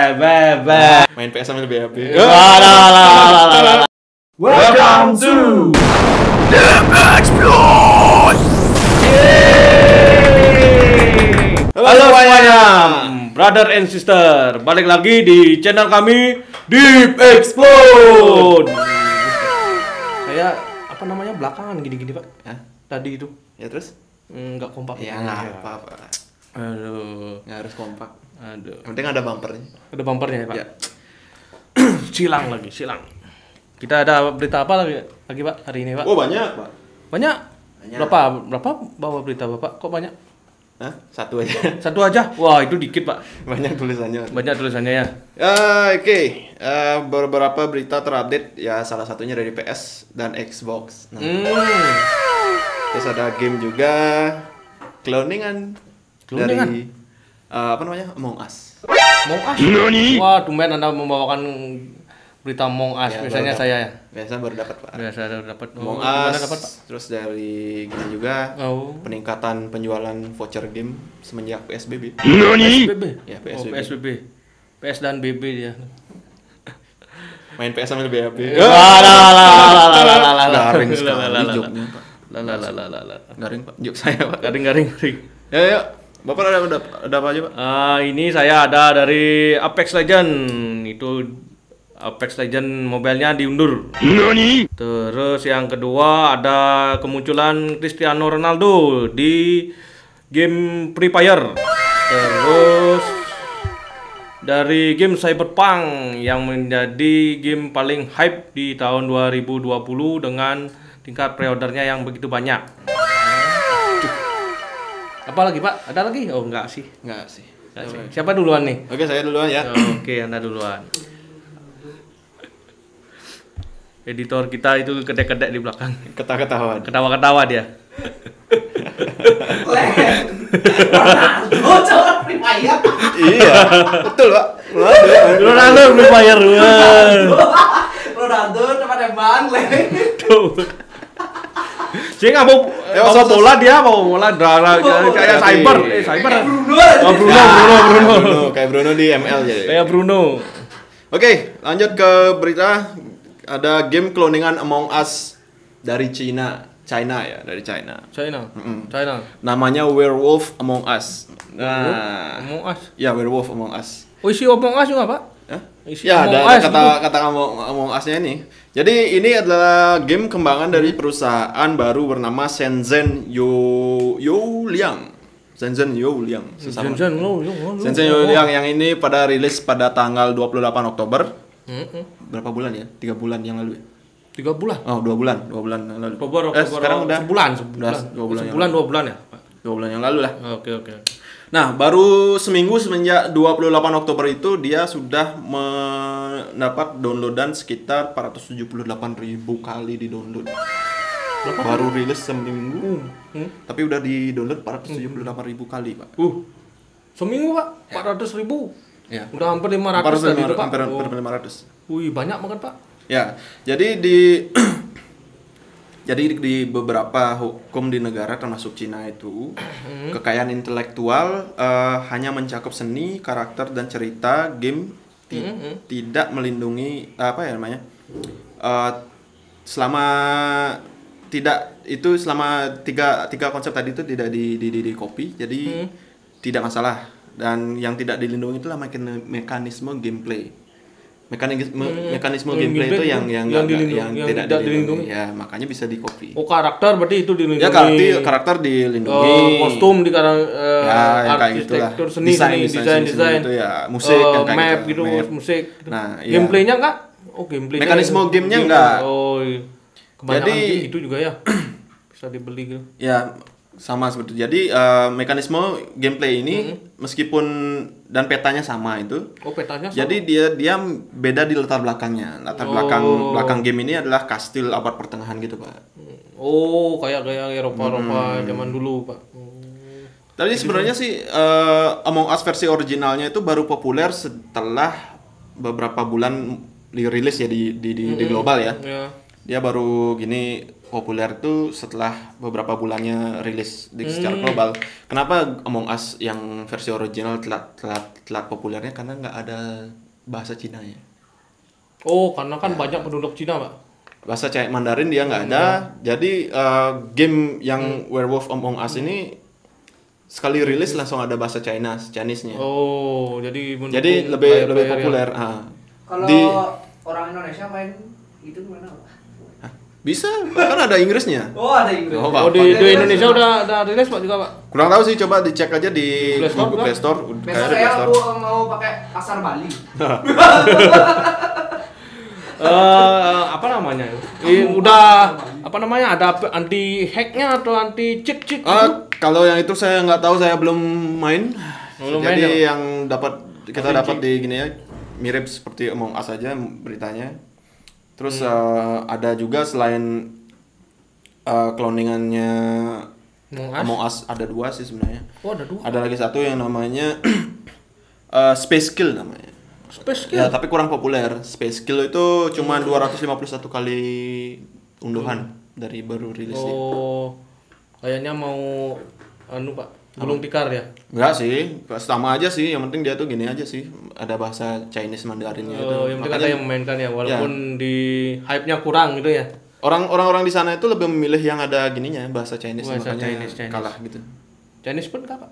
Main PS sambil BAB. Welcome to Explode. Halo semuanya, brother and sister, balik lagi di channel kami Deep Explode. Saya apa namanya belakangan gini-gini pak? Hah? Tadi itu Ya terus? nggak kompak. Ya nggak apa-apa. Aduh, Nggak harus kompak. aduh. Yang penting ada bumpernya. Ada bumpernya ya pak? Ya. Silang lagi, silang. Kita ada berita apa lagi pak hari ini pak? Oh banyak pak. Banyak? Banyak. Berapa bawa berita bapak? Kok banyak? Hah? Satu aja. Satu aja? Wah itu dikit pak. Banyak tulisannya. Banyak tulisannya ya. Oke. Beberapa berita terupdate ya, salah satunya dari PS dan Xbox. Nah, terus ada game juga cloningan dari apa namanya, Among Us. Among Us? Wah, tumben Anda membawakan berita Among Us. Ya, Biasanya baru saya ya. Biasa baru dapat pak. Biasa dapat. Among Gimana Us. dapat, Pak? Terus dari gini juga Oh. peningkatan penjualan voucher game semenjak PSBB. PSBB. Ya, Oh, PSBB. PSBB. PS dan BB dia. Main PS sambil BAB. Garing sekali joknya pak. Garing pak, jok saya pak. Garing. Ya. Bapak ada apa aja pak? Ini saya ada dari Apex Legend. Itu Apex Legend mobile-nya diundur. Terus yang kedua ada kemunculan Cristiano Ronaldo di game Free Fire. Terus dari game Cyberpunk yang menjadi game paling hype di tahun 2020 dengan tingkat pre-ordernya yang begitu banyak. Apa lagi Pak? Ada lagi? Oh enggak sih. Enggak sih. Siapa duluan nih? Oke, saya duluan ya. Oke, Anda duluan. Editor kita itu kedek-kedek di belakang. Ketawa-ketawa. Ketawa-ketawa dia. Ronaldo coba Free Fire. Iya, betul pak. Ronaldo Free Fire. Ronaldo coba tembak Tuh. Dia nggak mau bola, dia mau bola kayak cyber. Cyber. Bruno. Kayak Bruno di ML jadi. Kayak Bruno. Oke, lanjut ke berita. Ada game cloningan Among Us dari China ya, dari China. China. Namanya Werewolf Among Us. Nah, Among Us. ya Werewolf Among Us. Oh, isi Among Us juga, Pak? Hah? Isi Ya, Among ada Us kata Among Us-nya ini. Jadi ini adalah game kembangan dari perusahaan baru bernama Shenzhen Youliang. Shenzhen Youliang. Shenzhen Youliang yang ini pada rilis pada tanggal 28 Oktober. Berapa bulan ya? 3 bulan yang lalu ya? 3 bulan. Oh, 2 bulan yang lalu. Oktober, sekarang udah sebulan. 2 bulan. 2 bulan ya, Pak? 2 bulan yang lalu lah. Oke. Nah, baru seminggu semenjak 28 Oktober itu dia sudah mendapat downloadan sekitar 478.000 kali di-download. Berapa? Baru rilis seminggu. Tapi udah di-download 478.000 kali, Pak. Seminggu, Pak? 400.000. Ya. Udah hampir 500 tadi itu, Pak. Hampir 500. Wih, banyak banget, Pak. Ya, jadi di beberapa hukum di negara termasuk Cina itu, kekayaan intelektual hanya mencakup seni, karakter dan cerita game tidak melindungi apa ya namanya? Selama tiga konsep tadi itu tidak di copy, jadi tidak masalah. Dan yang tidak dilindungi itulah mekanisme gameplay. Mekanisme gameplay itu yang tidak dilindungi. Ya, makanya bisa di copy. Oh, karakter berarti itu dilindungi. Ya, karakter dilindungi. Kostum di arsitektur, seni, desain itu ya, musik kan kayak map gitu. musik. Nah, iya. Gameplaynya enggak? Oh, gameplaynya. Mekanisme gamenya enggak. Oh, iya. Kebanyakan Jadi game itu juga ya. Bisa dibeli gitu. Ya, sama seperti itu. Jadi mekanisme gameplay ini meskipun dan petanya sama itu. Oh, petanya sama. Jadi dia beda di latar belakangnya. Belakang game ini adalah kastil abad pertengahan gitu, Pak. Oh, kayak Eropa zaman dulu, Pak. Tadi sebenarnya sih Among Us versi originalnya itu baru populer setelah beberapa bulan dirilis ya di global ya. Dia baru gini populer tuh setelah beberapa bulannya rilis secara global. Kenapa Among Us yang versi original telat populernya karena nggak ada bahasa Cina-nya. Oh, karena kan banyak penduduk Cina, Pak. Bahasa Mandarin dia nggak ada. Jadi game yang Werewolf Among Us ini sekali rilis langsung ada bahasa Chinese-nya. Oh, jadi lebih populer. Kalau orang Indonesia main itu gimana, Pak? Bisa, kan ada Inggrisnya. Oh, ada Inggris. Di Indonesia udah rilis Pak juga, Pak. Kurang tahu sih, coba dicek aja di Google Play Store. Besok saya mau pakai pasar Bali. Apa namanya? Udah apa namanya? Ada anti hacknya atau anti cheat gitu? Kalau yang itu saya nggak tahu, saya belum main. Jadi ya, yang kita dapat di gini ya, mirip seperti Among Us aja beritanya. Terus ada juga selain cloningannya Among Us ada 2 sih sebenarnya. Oh, ada 2. Ada lagi satu yang namanya Space Kill namanya. Space Kill. Ya, tapi kurang populer. Space Kill itu cuma 251 kali unduhan dari baru rilis. Oh. Kayaknya mau Pak, gulung tikar ya? Enggak sih, sama aja sih. Yang penting dia tuh gini aja sih. Ada bahasa Chinese Mandarinnya itu. Yang penting ada yang memainkan ya, walaupun di hype-nya kurang gitu ya. Orang-orang di sana itu lebih memilih yang ada gininya, bahasa Chinese, bahasa makanya Chinese. kalah gitu. Chinese pun kah, Pak?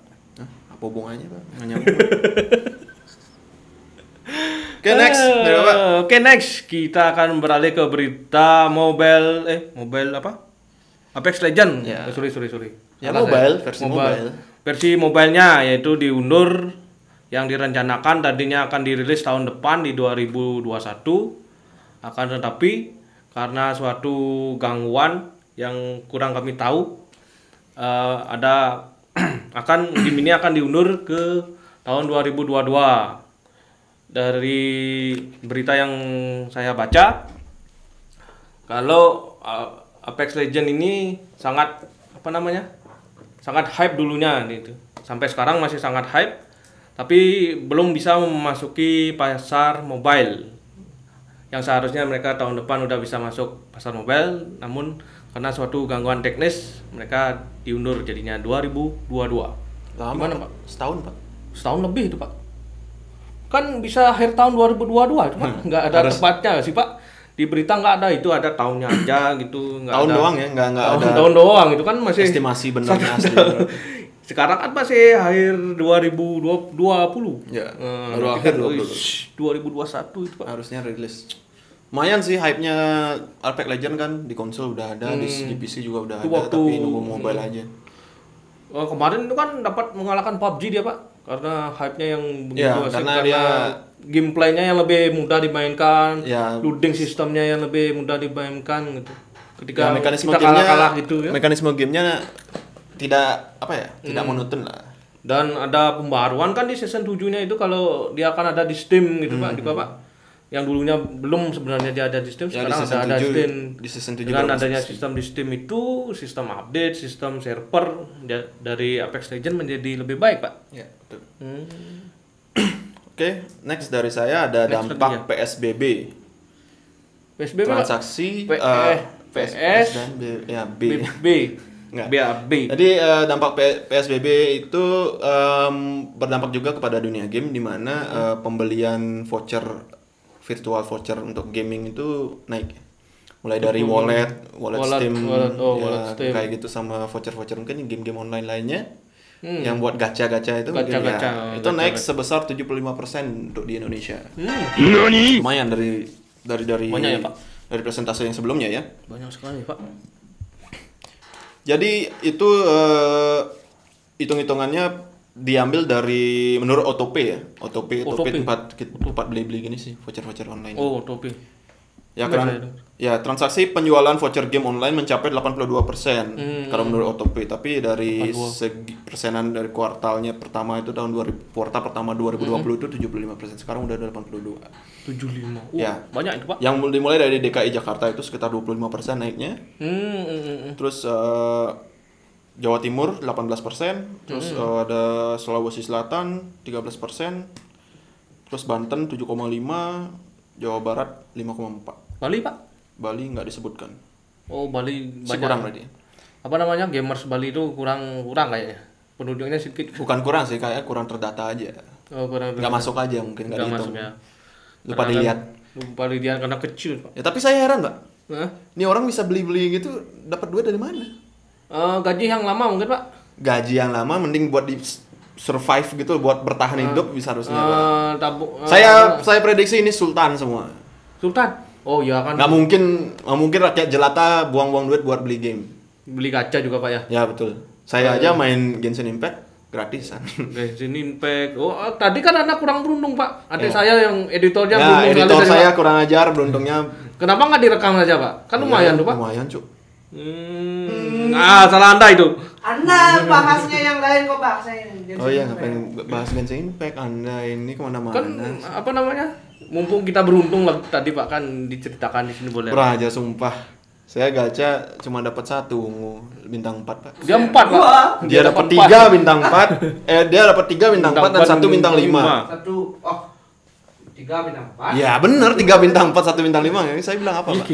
Apa hubungannya, Pak? Nggak nyambung. Oke, next kita akan beralih ke berita mobile apa? Apex Legend. Ya. Sorry. Ya, versi mobile. Versi mobilenya yaitu diundur, yang direncanakan tadinya akan dirilis tahun depan di 2021. Akan tetapi karena suatu gangguan yang kurang kami tahu, game ini akan diundur ke tahun 2022. Dari berita yang saya baca, kalau Apex Legend ini sangat hype dulunya gitu. Sampai sekarang masih sangat hype, tapi belum bisa memasuki pasar mobile. Yang seharusnya mereka tahun depan udah bisa masuk pasar mobile, namun karena suatu gangguan teknis mereka diundur jadinya 2022. Lama, gimana, Pak? Setahun, Pak. Setahun lebih itu, Pak. Kan bisa akhir tahun 2022 itu, Pak. Nggak ada tepatnya sih, Pak. Di berita nggak ada itu, ada tahunnya aja gitu. Nggak tahun ada. Doang ya, nggak ada. Tahun doang itu kan masih estimasi benarnya asli. Sekarang kan masih akhir 2020. Ya. Baru akhir 2021 itu, Pak. Harusnya rilis. Lumayan sih hype-nya Apex Legend kan, di konsol udah ada, di PC juga udah ada, tapi nunggu mobile aja. Kemarin itu kan dapat mengalahkan PUBG dia, Pak. Karena hype-nya yang begitu asik, karena dia gameplaynya yang lebih mudah dimainkan, ya, loading sistemnya yang lebih mudah dimainkan gitu. Ketika mekanisme kita kalah gitu ya. Mekanisme gamenya tidak tidak monoton lah. Dan ada pembaruan kan di season 7-nya itu, kalau dia akan ada di Steam gitu, Pak, di Pak. Yang dulunya belum sebenarnya dia ada di Steam, ya, sekarang ada Steam. Di season 7 dengan adanya sistem di Steam itu, sistem update, sistem server dari Apex Legends menjadi lebih baik, Pak. Ya, betul. Oke, next dari saya ada dampak PSBB. PSBB transaksi PS dan B. BAB. Jadi dampak PSBB itu berdampak juga kepada dunia game, di mana pembelian virtual voucher untuk gaming itu naik. Mulai dari wallet Steam, Steam, kayak gitu, sama voucher mungkin game-game online lainnya. Yang buat gacha-gacha itu itu naik sebesar 75% untuk di Indonesia. Lumayan dari banyak ya, Pak? Dari presentasi yang sebelumnya ya. Banyak sekali, Pak. Jadi itu hitung-hitungannya diambil dari menurut Otopay ya. Otopay tempat beli-beli gini sih, voucher online. Oh, Otopay. Ya, transaksi penjualan voucher game online mencapai 82% kalau menurut Otopay, tapi dari segi persenan dari kuartal pertama 2020 itu 75%, sekarang udah 82. 75. Ya, banyak itu, Pak. Yang dimulai dari DKI Jakarta itu sekitar 25% naiknya. Terus Jawa Timur 18%, terus ada Sulawesi Selatan 13%, terus Banten 7,5%, Jawa Barat 5,4%. Bali, Pak? Bali nggak disebutkan. Oh, Bali Masih banyak. kurang berarti. Apa namanya? Gamers Bali itu kurang kayaknya. Penduduknya sedikit. Bukan kurang sih, kayak kurang terdata aja. Oh, kurang. Nggak masuk aja mungkin, nggak Nggak masuk dihitung. ya. Lupa Karena dilihat. Lupa dilihat karena kecil, Pak. Ya tapi saya heran, Pak. Hah? Ini orang bisa beli-beli gitu, dapat duit dari mana? Gaji yang lama mungkin, Pak. Gaji yang lama mending buat di survive gitu, buat bertahan hidup bisa harusnya. Pak. Saya prediksi ini sultan semua. Sultan. Oh iya kan. Nggak mungkin rakyat jelata buang-buang duit buat beli game. Beli gacha juga, Pak ya. Ya betul. Saya aja main Genshin Impact gratisan. Genshin Impact. Oh, tadi kan anak kurang beruntung, Pak. Adik Ya. saya yang editornya Ya, beruntung sekali editor tadi, saya Pak. kurang ajar, beruntungnya. Kenapa nggak direkam aja, Pak? Kan lumayan tuh, Pak. Lumayan, Cuk. Salah Anda itu. Anda bahasnya yang lain kok bahasanya. Oh iya, ngapain bahas Genshin Impact? Anda ini kemana-mana. Kan apa namanya? Mumpung kita beruntung lah tadi, Pak, kan diceritakan di sini boleh. Kurang aja sumpah. Saya gacha cuma dapat 1 ungu bintang 4, Pak. Dia 4, Pak. Dia dapat 3 bintang 4. Dia dapat 3 bintang 4 dan 1 bintang 5. 3 bintang 4. Ya, bener 3 bintang 4, 1 bintang 5. Ini saya bilang apa, Pak?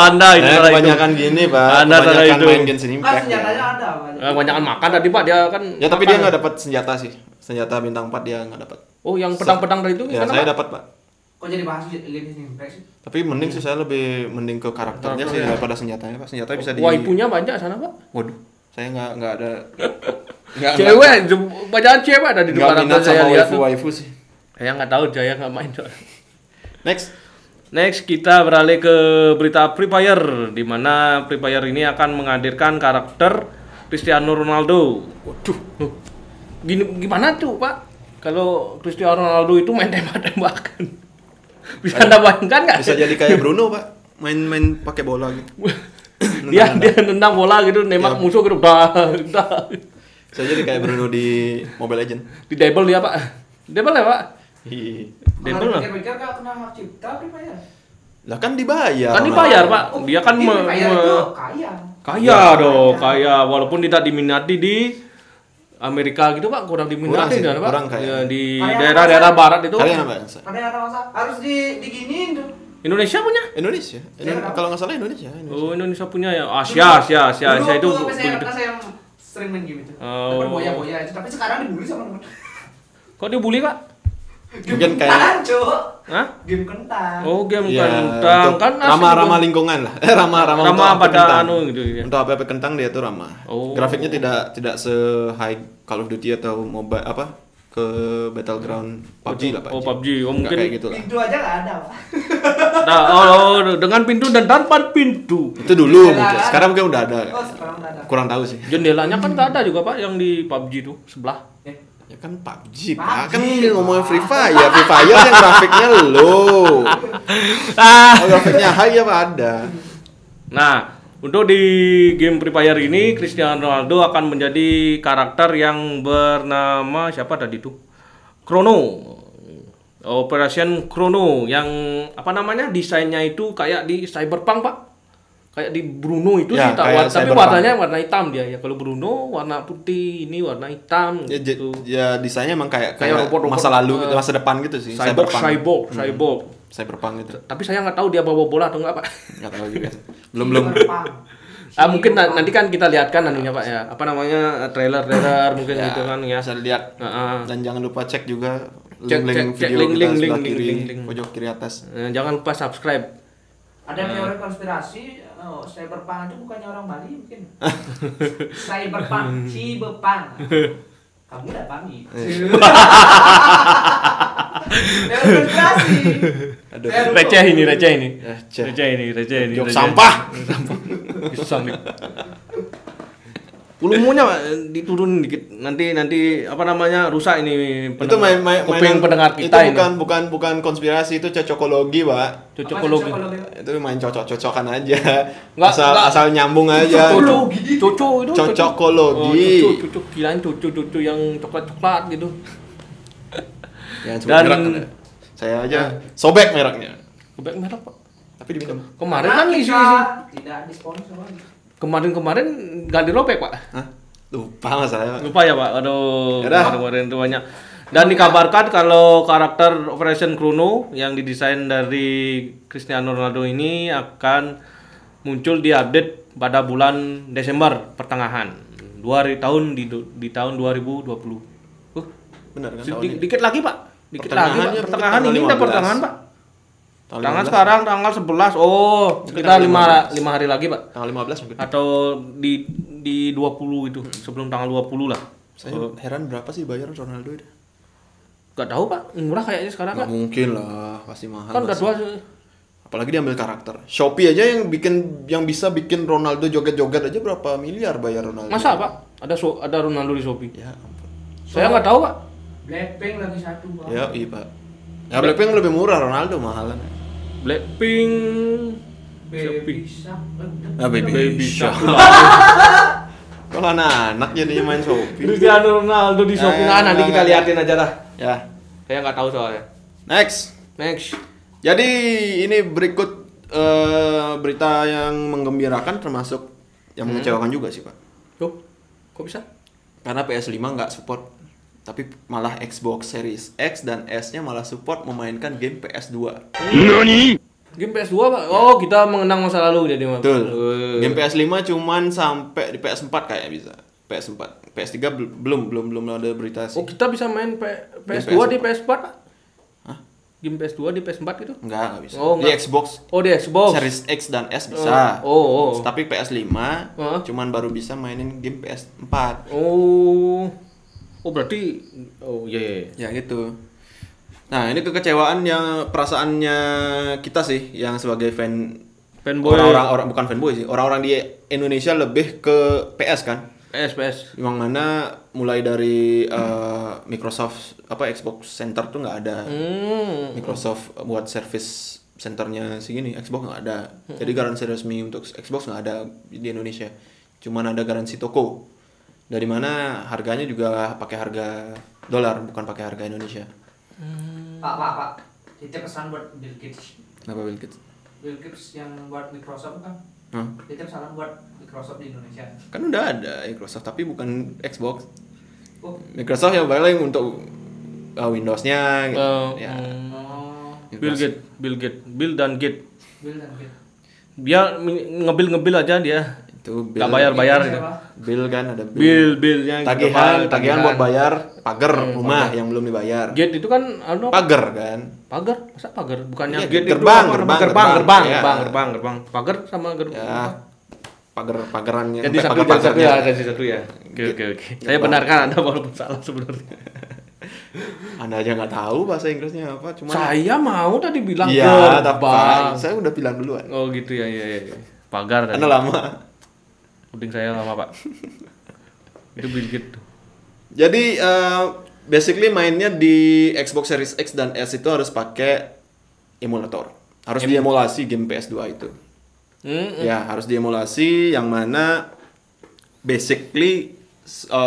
Anda itu salah itu. Kebanyakan gini, Pak. Anda salah Kebanyakan itu. main Genshin Kan Impact. senjatanya Ya. ada, Pak. Kebanyakan makan tadi, Pak. Dia kan Ya, tapi makan. dia nggak dapat senjata sih. Senjata bintang 4 dia nggak dapat. Oh, yang pedang-pedang tadi itu Ya, kenapa? saya dapat, Pak. Kok jadi bahas Genshin Impact sih? Tapi mending sih saya lebih mending ke karakternya sih Karakternya. daripada senjatanya, Pak. Senjatanya bisa di Waipunya banyak sana, Pak. Waduh, saya nggak ada nggak Cewek, banyak cewek ada di nggak depan minat saya sama lihat tuh. waifu sih. Saya nggak tahu, Jaya nggak main. Next, Kita beralih ke berita Free Fire, di mana Free Fire ini akan menghadirkan karakter Cristiano Ronaldo. Waduh, gimana tuh, Pak? Kalau Cristiano Ronaldo itu main tembak-tembakan, bisa Anda bayangkan nggak? bisa jadi kayak Bruno, Pak. Main pakai bola gitu. dia nendang bola gitu, nembak Ya. musuh gitu, dah. Bisa jadi kayak Bruno di Mobile Legend. Di double dia, Pak. Double ya, Pak? Double Kalau lah. pikir-pikir gak kena hak cipta, Free Fire. Lah kan dibayar. Kan dibayar, Pak. Dia kan Free Fire itu kaya. kaya dong, kaya. Walaupun tidak diminati di Amerika gitu, Pak, kurang diminati Kurang sih, kan, Pak. kurang kaya. Ya, di Kaya daerah-daerah barat itu. Kalian apa? Ada yang masa harus diginiin tuh. Indonesia punya? Indonesia. Kalau nggak salah Indonesia. Oh, Indonesia punya ya. Asia itu Dulu waktu begitu. saya yang sering main game itu. Oh. Dapat boya-boya itu, tapi sekarang dibully sama teman. Kok dibully, Pak? Mungkin kayak- Kentang, Cuk. Hah? Game kentang. Oh, game Ya, kentang kan asli ramah-ramah juga. lingkungan lah. Ramah-ramah untuk Ramah HP pada kentang. anu gitu ya. Untuk HP kentang dia tuh ramah. Oh. Grafiknya tidak se high Call of Duty atau mobile apa ke Battleground PUBG lah, Pak. Oh, PUBG. Oh, Nggak mungkin kayak gitu lah. Pintu aja nggak ada, Pak. Nah, dengan pintu dan tanpa pintu. Itu dulu Jendela mungkin. kan? Sekarang mungkin udah ada. Oh, sekarang udah ada. Kurang tahu sih. Jendelanya kan nggak ada juga, Pak, yang di PUBG tuh sebelah. Ya kan PUBG, Pak. PUBG, Kan ngomongin Pak. Free Fire. Free Fire yang grafiknya low. Oh, grafiknya high ya, Pak, ada. Nah, untuk di game Free Fire ini Cristiano Ronaldo akan menjadi karakter yang bernama siapa tadi tuh? Chrono. Operation Chrono yang apa namanya? Desainnya itu kayak di Cyberpunk, Pak. Kayak di Bruno itu Ya, sih tak kayak tapi Cyberpunk. warnanya warna hitam dia ya. Kalau Bruno warna putih, ini warna hitam Ya, gitu. ya desainnya emang kayak Robot-robot, masa lalu gitu, masa depan gitu sih. Cyborg. Cyberpunk gitu. Tapi saya nggak tahu dia bawa bola atau enggak, Pak. Nggak tahu juga. Belum. Jepang. Mungkin nanti kan kita lihat kan anunya, Pak ya. Apa namanya? Trailer mungkin Ya, gitu kan ya. bisa dilihat. Heeh. Dan jangan lupa cek juga Cek link video link, kita link, sebelah link, kiri, link, link. pojok kiri atas. Jangan lupa subscribe. Ada teori konspirasi, Cyberpunk itu bukannya orang Bali mungkin. Cyberpunk, Cibepang. Kamu udah pamit. Teori konspirasi. Aduh. Receh ini. Receh. Receh ini. Jok receh. sampah. Pisang nih. Volumenya Pak, diturunin dikit. Nanti apa namanya? Rusak ini Itu main kuping pendengar kita itu ini. bukan konspirasi, itu cocokologi, Pak. Cocokologi. Itu main cocok-cocokan aja. Nggak. Asal nyambung aja. Cucu itu Cocokologi. Cucu kirain cucu yang coklat gitu. Yang sebut Dan- merek ada. Saya aja sobek mereknya. Kebek merah, Pak. Tapi diminum. Kemarin kan isi. Tidak disponsor lagi. Kemarin nggak dirobek, Pak. Hah? Lupa masalahnya, Pak. Lupa ya, Pak. Aduh, Yaudah. kemarin itu banyak. Dan dikabarkan kalau karakter Operation Chrono yang didesain dari Cristiano Ronaldo ini akan muncul di update pada bulan Desember pertengahan di tahun 2020. Benar kan? Tahun ini? Dikit lagi, Pak. Dikit lagi, Pak. Pertengahannya Pertengahan ini udah 15. pertengahan, Pak. Tanggal 15. Sekarang tanggal 11. Oh, kita 5 hari lagi, Pak. Tanggal 15 mungkin. Atau di 20 itu, sebelum tanggal 20 lah. Saya heran berapa sih bayar Ronaldo itu? Gak tahu, Pak. Murah kayaknya sekarang, Nggak Pak. mungkin lah, pasti mahal. Kan udah pasti. 2. Apalagi diambil karakter. Shopee aja yang bisa bikin Ronaldo joget-joget aja berapa miliar bayar Ronaldo. Masa, Pak? Ada Ronaldo di Shopee? Ya ampun. Saya nggak tahu, Pak. Blackpink lagi satu, Bang. Ya, iya, Pak. Ya Blackpink lebih murah, Ronaldo mahalan. Blackpink Baby Shark. Ah, Baby Shark. Kalau anak jadinya main Shopee. Cristiano Ronaldo di Shopee. Nah, nanti kita liatin aja dah. Ya. Saya nggak tahu soalnya. Next. Jadi ini berikut berita yang menggembirakan termasuk yang mengecewakan juga sih, Pak. Tuh, kok bisa? Karena PS5 nggak support, tapi malah Xbox Series X dan S-nya malah support memainkan game PS2. Game PS2, Pak? Oh, kita mengenang masa lalu jadi, Pak. Betul. Game PS5 cuman sampai di PS4 kayak bisa. PS4. PS3 belum ada berita sih. Oh, kita bisa main PS2 di PS4, Pak? Hah? Game PS2 di PS4 itu? Enggak bisa. Oh, di enggak. Xbox. Oh, di Xbox. Series X dan S bisa. Oh. Tapi PS5 cuman baru bisa mainin game PS4. Oh. Oh, berarti iya. Ya gitu. Nah, ini kekecewaan yang perasaannya kita sih yang sebagai Fanboy. Orang bukan fanboy sih. Orang-orang di Indonesia lebih ke PS kan. PS. Yang mana mulai dari Microsoft Xbox Center tuh nggak ada. Microsoft buat service centernya segini, Xbox nggak ada. Jadi garansi resmi untuk Xbox nggak ada di Indonesia. Cuman ada garansi toko. Dari mana harganya juga pakai harga dolar, bukan pakai harga Indonesia. Pak. Titip pesan buat Bill Gates. Kenapa Bill Gates? Bill Gates yang buat Microsoft kan? Titip salam buat Microsoft di Indonesia. Kan udah ada Microsoft tapi bukan Xbox. Oh. Microsoft yang paling untuk Windows-nya gitu. Ya. Bill dan Gates. Bill dan Gates. Dia ngebil aja dia. Itu Nggak bayar gitu. Bill kan ada Billnya tagihan buat bayar pagar rumah yang belum dibayar. Gate itu kan pagar kan. Pagar? Masa pagar? Bukannya Iya, gate gerbang. Pagar sama gerbang. Ya. Pagar-pagarannya. Jadi satu ya. Oke. Saya benarkan Anda walaupun salah sebenarnya. Anda aja nggak tahu bahasa Inggrisnya apa, cuma saya mau tadi bilang gerbang. Saya udah bilang duluan. Oh gitu ya. Pagar tadi. Anda lama. Penting saya lama, Pak. Itu Bill Gates. Jadi basically mainnya di Xbox Series X dan S itu harus pakai emulator. Harus diemulasi game PS2 itu. Ya, harus diemulasi yang mana basically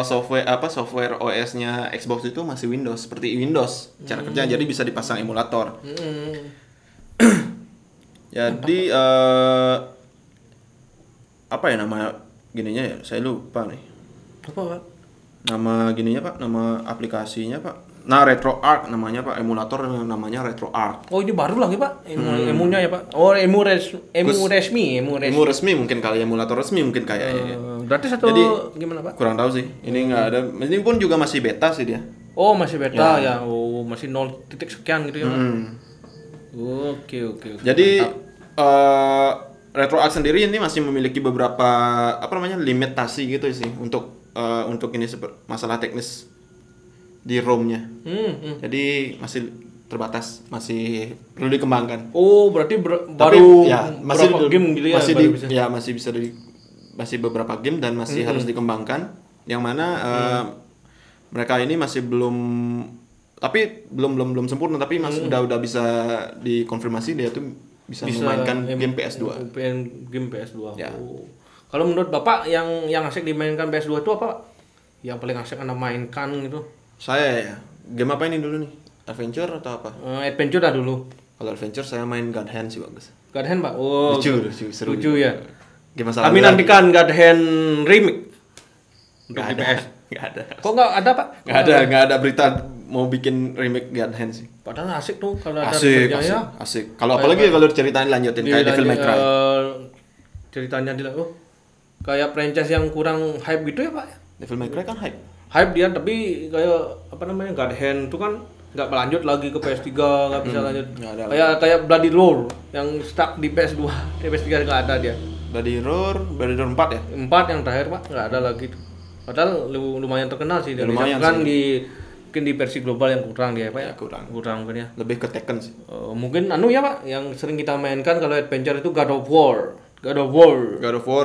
software OS-nya Xbox itu masih Windows, seperti Windows cara kerja, jadi bisa dipasang emulator. Jadi apa ya nama gininya ya? Saya lupa nih. Apa, Pak? Nama gininya, Pak, nama aplikasinya, Pak. Nah, RetroArch namanya, Pak. Emulator namanya RetroArch. Oh, ini baru lagi, Pak. Emunya ya, Pak. Oh, emu resmi. Emu resmi mungkin kali, emulator resmi mungkin kayaknya. Berarti Jadi, gimana, Pak? Kurang tahu sih. Ini nggak ada. Ini pun juga masih beta sih dia. Oh, masih beta ya. Oh, masih 0 titik sekian gitu ya, Pak. Oke. Jadi RetroArch sendiri ini masih memiliki beberapa limitasi gitu sih untuk ini masalah teknis di ROM-nya. Jadi masih terbatas, masih perlu dikembangkan. Oh, berarti baru masih berapa game gitu ya? Masih beberapa game dan masih harus dikembangkan. Yang mana mereka ini masih belum sempurna, tapi masih udah bisa dikonfirmasi dia tuh bisa memainkan game PS2. Game PS2. Ya. Oh. Kalau menurut Bapak yang asik dimainkan PS2 itu apa, Pak? Yang paling asik Anda mainkan gitu? Saya ya. Game apa ini dulu nih? Adventure atau apa? Adventure dah dulu. Kalau adventure saya main God Hand sih bagus. God Hand, Pak. Oh. Lucu, seru. Lucu ya. Game masalah. Kami nantikan God Hand remake untuk Nggak di PS. Nggak ada. Kok nggak ada, Pak? Nggak ada berita mau bikin remake God Hand sih. Padahal asik tuh kalau ada Asik, remake-nya ya. asik. Kalau apalagi kalau ceritain lanjutin kayak Devil May Cry. Ceritanya kayak franchise yang kurang hype gitu ya Pak. Devil May Cry kan hype. Hype dia tapi kayak apa namanya God Hand itu kan nggak berlanjut lagi ke PS3, nggak bisa lanjut. Kayak Bloody Roar yang stuck di PS2, di PS3 nggak ada dia. Bloody Roar 4 ya? 4 yang terakhir Pak nggak ada lagi tuh. Padahal lumayan terkenal sih. Ya, lumayan kan sih. Mungkin di versi global yang kurang dia Pak ya. Kurang mungkin ya. Lebih ke Tekken sih. Mungkin ya Pak yang sering kita mainkan kalau adventure itu God of War. God of War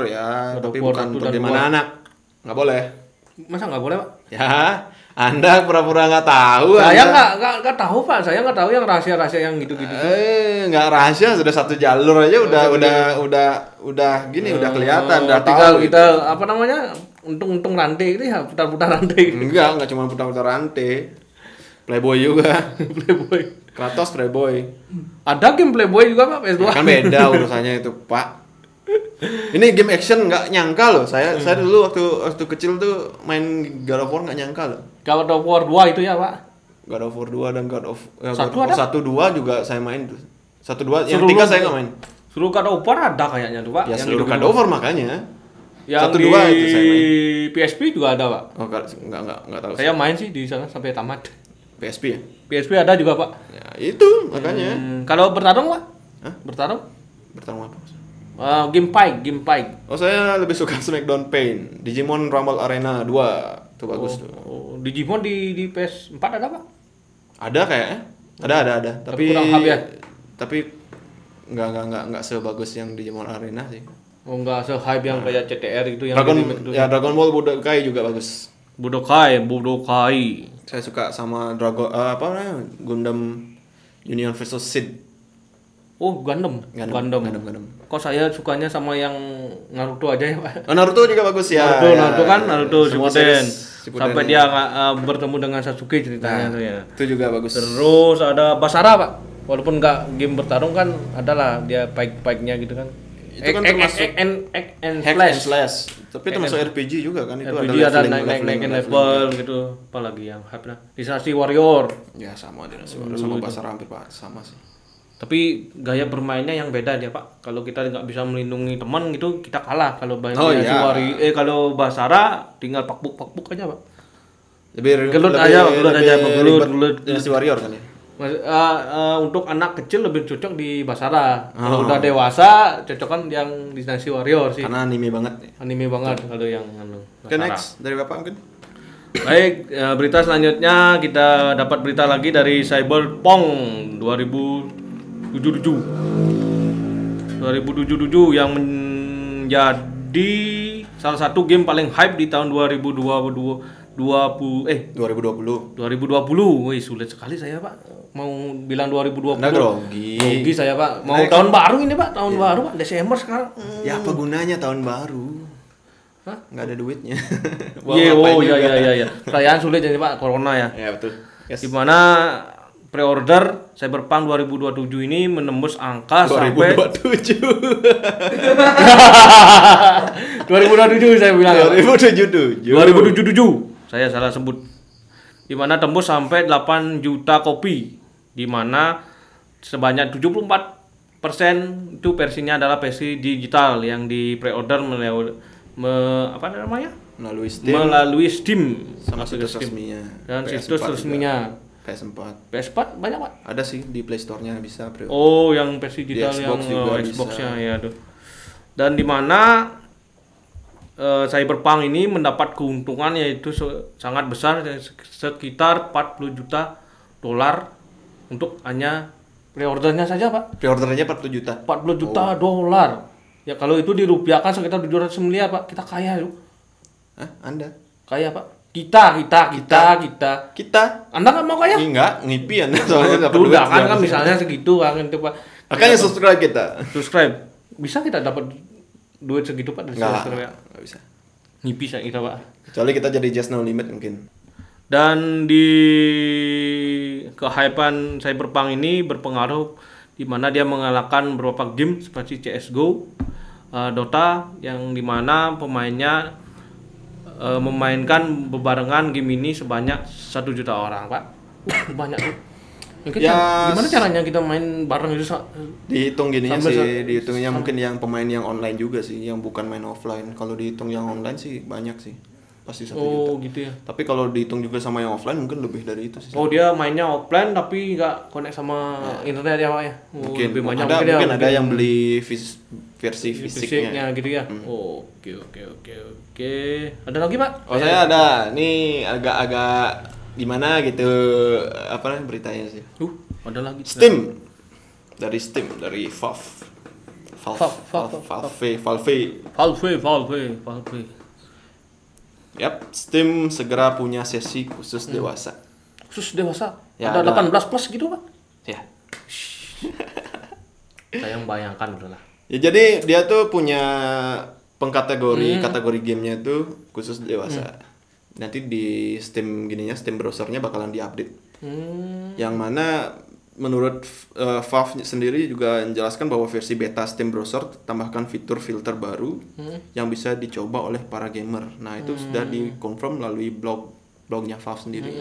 ya, God of tapi War bukan 1 untuk dan game anak. Nggak boleh. Masa nggak boleh Pak? Ya, Anda pura-pura nggak tahu. Saya nggak tahu Pak. Saya nggak tahu yang rahasia-rahasia yang gitu-gitu. Nggak rahasia, sudah satu jalur aja udah gini, udah kelihatan, udah tinggal tahu. Kita apa namanya? Untung rantai itu ya, putar-putar rantai. Enggak cuma putar-putar rantai. Playboy juga. Playboy. Kratos Playboy. Ada game Playboy juga Pak PS2. Ya, kan beda urusannya itu, Pak. Ini game action nggak nyangka loh. Saya dulu waktu kecil tuh main God of War nggak nyangka loh. God of War 2 itu ya Pak. God of War 2 dan God of 1 ada? 2 juga saya main tuh. 1 2 yang 3 saya nggak main. Seluruh God of War ada kayaknya tuh Pak. Ya seluruh God of War makanya. Yang 1 2 itu saya main. PSP juga ada Pak. Oh enggak tahu. Saya main sih di sana sampai tamat. PSP ya? PSP ada juga Pak. Ya itu makanya. Kalau bertarung Pak? Hah? Bertarung apa? Game fight. Oh saya lebih suka Smackdown Pain, Digimon Rumble Arena 2 itu bagus tuh. Digimon di PS4 ada Pak? Ada kayaknya. Ada. Tapi kurang hype ya. Tapi enggak sebagus yang Digimon Arena sih. Oh enggak se-hype yang kayak CTR itu yang Dragon Ball Budokai juga bagus. Budokai. Saya suka sama Gundam Union versus Sid. Oh, Gundam. Kok saya sukanya sama yang Naruto aja ya, Pak? Oh, Naruto juga bagus ya. Naruto Shippuden. Sampai dia bertemu dengan Sasuke ceritanya tuh ya. Itu juga bagus. Terus ada Basara, Pak. Walaupun nggak game bertarung kan adalah dia fight-nya gitu kan. Itu kan termasuk hack and slash. Tapi termasuk RPG juga kan itu RPG ada naikin level gitu. Apalagi yang hype lah. Dynasty Warrior. Ya sama Dynasty Warrior sama Basara hampir sama sih. Tapi gaya bermainnya yang beda dia Pak. Kalau kita nggak bisa melindungi teman gitu kita kalah. Kalau kalau Basara tinggal pakbuk aja Pak. Gelut aja. Dynasty Warrior kan ya. Untuk anak kecil lebih cocok di Basara. Kalau udah dewasa cocok kan yang Dynasty Warrior sih. Karena anime banget. Kalau yang Oke, next dari Bapak mungkin. Baik, berita selanjutnya kita dapat berita lagi dari Cyberpunk 2077 yang menjadi salah satu game paling hype di tahun 2020. Wih, sulit sekali saya Pak. Mau bilang 2020. Grogi saya Pak. Mau tahun baru ini Pak, baru Pak, Desember sekarang. Ya apa gunanya tahun baru? Hah? Nggak ada duitnya. Iya. Perayaan sulit jadi Pak, Corona ya. Ya betul. Yes. Dimana pre-order Cyberpunk 2027 ini menembus angka 2027. sampai 2027 saya bilang. 2077 saya salah sebut. Dimana tembus sampai 8 juta kopi. Dimana sebanyak 74% itu versinya adalah versi digital yang di pre-order melalui Steam sama situs resminya dan situs resminya PS4 banyak Pak. Ada sih di Play Store-nya bisa pre-order. Oh, yang versi digital Xbox yang Xbox-nya ya tuh. Dan di mana Cyberpunk ini mendapat keuntungan yaitu sangat besar sekitar 40 juta dolar untuk hanya pre-ordernya saja Pak. Pre-ordernya 40 juta. 40 juta dolar. Ya kalau itu dirupiahkan sekitar 700 miliar Pak, kita kaya yuk. Hah? Anda? Kaya Pak. Kita. Anda nggak mau kaya? Enggak, ngipi Anda soalnya dapat duit. Kan misalnya segitu kan itu Pak. Makanya subscribe kita. Subscribe. Bisa kita dapat duit segitu Pak dari subscribe? Nggak bisa. Ngipi kita Pak. Kecuali kita jadi just no limit mungkin. Dan di kehypean Cyberpunk ini berpengaruh di mana dia mengalahkan beberapa game seperti CS:GO, Dota yang dimana pemainnya memainkan bebarengan game ini sebanyak 1 juta orang Pak. Banyak tuh. Mungkin Ya, gimana caranya kita main bareng itu dihitung gininya sampai sih, dihitungnya mungkin yang pemain yang online juga sih, yang bukan main offline. Kalau dihitung yang online sih banyak sih, pasti 1 juta. gitu ya. Tapi kalau dihitung juga sama yang offline mungkin lebih dari itu sih. Oh dia mainnya offline tapi nggak connect sama internet ya Pak ya? Mungkin lebih banyak ada, mungkin mungkin ada yang beli versi fisiknya fisiknya. gitu ya. Oke. Ada lagi Pak? Oh saya ada, nih agak-agak gimana gitu apa beritanya sih? Ada lagi. Steam, dari Valve. Yap, Steam segera punya sesi khusus dewasa. Khusus dewasa? Ya, ada ada. 18 plus gitu Pak? Ya. Saya membayangkan udah lah. Ya jadi dia tuh punya kategori gamenya tuh khusus dewasa. Nanti di Steam Steam browsernya bakalan diupdate. Yang mana menurut Valve sendiri juga menjelaskan bahwa versi beta Steam browser tambahkan fitur filter baru yang bisa dicoba oleh para gamer. Nah itu sudah dikonfirm melalui blognya Valve sendiri.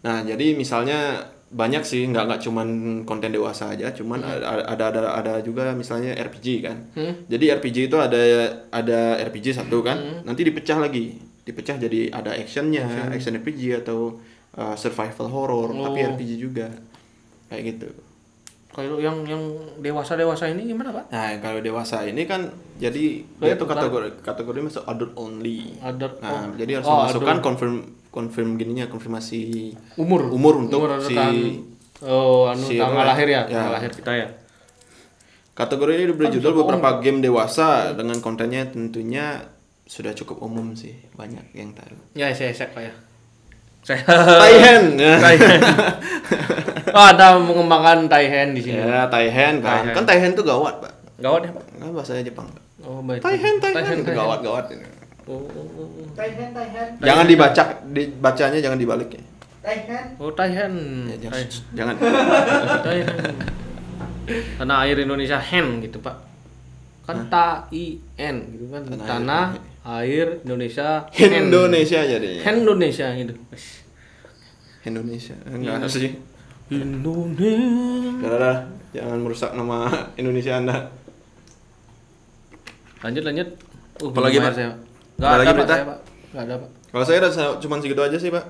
Nah jadi misalnya banyak sih, nggak cuman konten dewasa aja, cuman ada juga misalnya RPG kan. Jadi RPG itu ada RPG satu kan, nanti dipecah jadi ada action RPG atau survival horror, tapi RPG juga kayak gitu. Kalau yang dewasa ini gimana Pak? Nah kalau dewasa ini kan jadi dia tuh kategori masuk adult only. Nah jadi harus memasukkan konfirmasi umur untuk si tanggal lahir ya, tanggal lahir kita ya. Kategori ini diberi judul beberapa game dewasa dengan kontennya tentunya sudah cukup umum sih, banyak yang tahu. Ya saya Pak ya. Taihen. Oh, ada mengembangkan Taihen di sini. Ya, Taihen kan. Kan Taihen tuh gawat, Pak. Gawat ya, Pak? Kan bahasanya Jepang, Pak. Oh, baik. Taihen itu gawat ini. Taihen. Jangan dibacanya jangan dibalik ya. Taihen. Oh, Taihen. Ya, jangan. Taihen. Tanah air Indonesia hen gitu, Pak. Kan TAIN gitu kan. Tanah air Indonesia Indonesia jadinya. Indonesia gitu. Indonesia. Enggak sih. Indonesia. Jangan merusak nama Indonesia Anda. Lanjut. Apalagi Pak? Enggak ada Pak. Enggak ada Pak. Kalau saya cuma segitu aja sih Pak.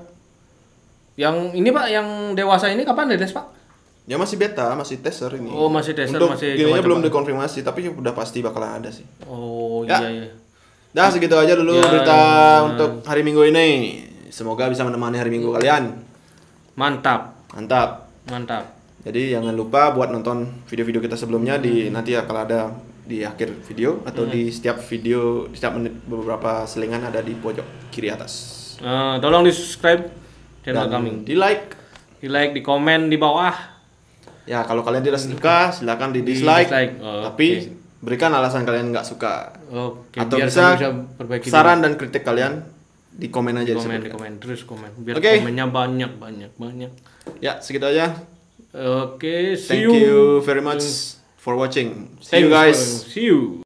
Yang ini Pak, yang dewasa ini kapan rilis Pak? Ya masih beta, masih tester ini. Oh masih tester, untuk masih gininya belum dikonfirmasi, tapi udah pasti bakalan ada sih. Oh ya. Iya. Dah segitu aja dulu berita untuk hari Minggu ini. Semoga bisa menemani hari Minggu kalian. Mantap. Jadi jangan lupa buat nonton video-video kita sebelumnya nanti akan ada di akhir video atau di setiap menit beberapa selingan ada di pojok kiri atas. Tolong di subscribe channel kami. Di like, di komen di bawah. Ya kalau kalian tidak suka silakan di dislike. Tapi berikan alasan kalian nggak suka. Atau bisa saran dan kritik kalian di komen aja. Di komen terus komen. Biar komennya banyak. Ya segitu aja. Oke, Thank you very much for watching. See you guys. See you.